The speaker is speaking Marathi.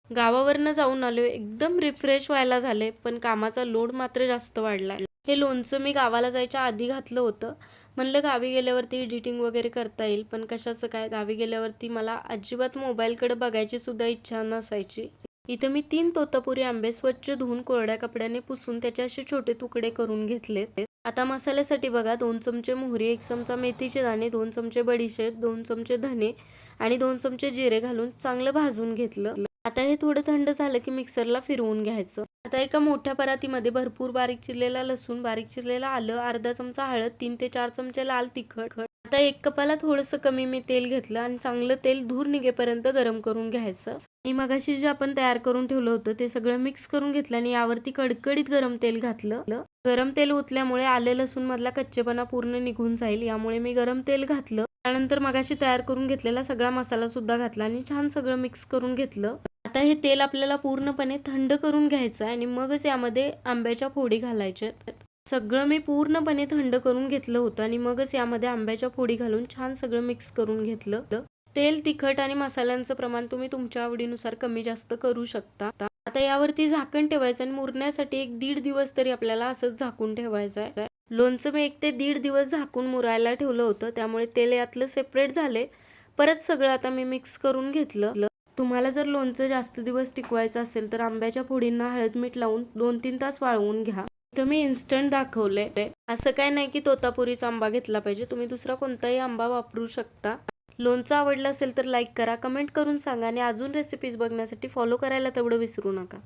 गावावरनं जाऊन आलो, एकदम रिफ्रेश व्हायला झाले, पण कामाचा लोड मात्र जास्त वाढलाय. हे लोणचं मी गावाला जायच्या आधी घातलं होतं. म्हणलं गावी गेल्यावरती एडिटिंग वगैरे करता येईल, पण कशाचं काय, गावी गेल्यावरती मला अजिबात मोबाईलकडे बघायची सुद्धा इच्छा नसायची. इथं मी 3 तोतापुरी आंबे स्वच्छ धुवून कोरड्या कपड्याने पुसून त्याचे असे छोटे तुकडे करून घेतले. आता मसाल्यासाठी बघा, 2 चमचे मोहरी, 1 चमचा मेथीचे दाणे, 2 चमचे बडीशेप, 2 चमचे धने आणि 2 चमचे जिरे घालून चांगलं भाजून घेतलं. आता हे थोडं थंड झालं की मिक्सरला फिरवून घ्यायचं. आता एका मोठ्या परातीमध्ये भरपूर बारीक चिरलेला लसूण, बारीक चिरलेला आलं, अर्धा चमचा हळद, 3 ते 4 चमचे लाल तिखट. आता 1 कपाला थोडंसं कमी मी तेल घेतलं आणि चांगलं तेल धूर निघेपर्यंत गरम करून घ्यायचं. आणि मगाशी जे आपण तयार करून ठेवलं होतं ते सगळं मिक्स करून घेतलं आणि यावरती कडकडीत गरम तेल घातलं. गरम तेल ओतल्यामुळे आले लसूण मधला कच्चेपणा पूर्ण निघून जाईल, यामुळे मी गरम तेल घातलं. त्यानंतर मगाशी तयार करून घेतलेला सगळा मसाला सुद्धा घातला आणि छान सगळं मिक्स करून घेतलं. आता हे तेल आपल्याला पूर्णपणे थंड करून घ्यायचं आहे आणि मगच यामध्ये आंब्याच्या फोडी घालायच्या. सगळं मी पूर्णपणे थंड करून घेतलं होतं आणि मगच यामध्ये आंब्याच्या फोडी घालून छान सगळं मिक्स करून घेतलं. तेल, तिखट आणि मसाल्यांचं प्रमाण तुम्ही तुमच्या आवडीनुसार कमी जास्त करू शकता. आता यावरती झाकण ठेवायचं आणि मुरण्यासाठी 1-1.5 दिवस तरी आपल्याला असंच झाकून ठेवायचं आहे. लोणचं मी 1 ते 1.5 दिवस झाकून मुरायला ठेवलं होतं, त्यामुळे तेल यातलं सेपरेट झाले. परत सगळं आता मी मिक्स करून घेतलं. तुम्हाला जर लोणचं जास्त दिवस टिकवायचं असेल तर आंब्याच्या फोडींना हळद मीठ लावून 2-3 तास वाळवून घ्या. इथं मी इन्स्टंट दाखवलंय. असं काय नाही की तोतापुरीचा आंबा घेतला पाहिजे, तुम्ही दुसरा कोणताही आंबा वापरू शकता. लोणचं आवडलं असेल तर लाईक करा, कमेंट करून सांगा आणि अजून रेसिपीज बघण्यासाठी फॉलो करायला तेवढं विसरू नका.